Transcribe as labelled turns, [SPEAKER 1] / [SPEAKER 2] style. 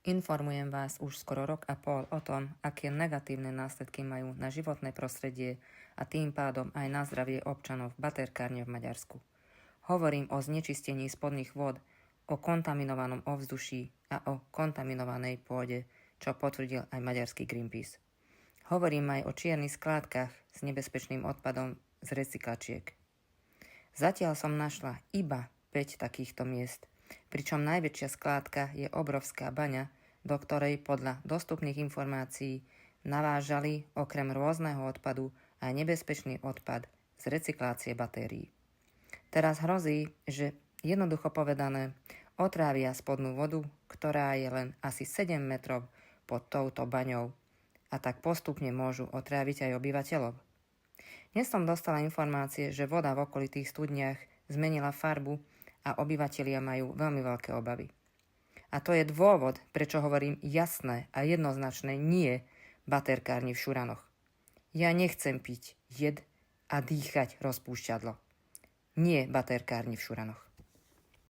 [SPEAKER 1] Informujem vás už skoro rok a pol o tom, aké negatívne následky majú na životné prostredie a tým pádom aj na zdravie občanov v baterkárne v Maďarsku. Hovorím o znečistení spodných vôd, o kontaminovanom ovzduší a o kontaminovanej pôde, čo potvrdil aj maďarský Greenpeace. Hovorím aj o čiernych skládkach s nebezpečným odpadom z recyklačiek. Zatiaľ som našla iba 5 takýchto miest, pričom najväčšia skládka je obrovská baňa, do ktorej podľa dostupných informácií navážali okrem rôzneho odpadu aj nebezpečný odpad z recyklácie batérií. Teraz hrozí, že jednoducho povedané otrávia spodnú vodu, ktorá je len asi 7 metrov pod touto baňou a tak postupne môžu otráviť aj obyvateľov. Dnes som dostala informácie, že voda v okolitých studniach zmenila farbu a obyvatelia majú veľmi veľké obavy. A to je dôvod, prečo hovorím jasné a jednoznačné nie baterkárni v Šuranoch. Ja nechcem piť jed a dýchať rozpúšťadlo. Nie baterkárni v Šuranoch.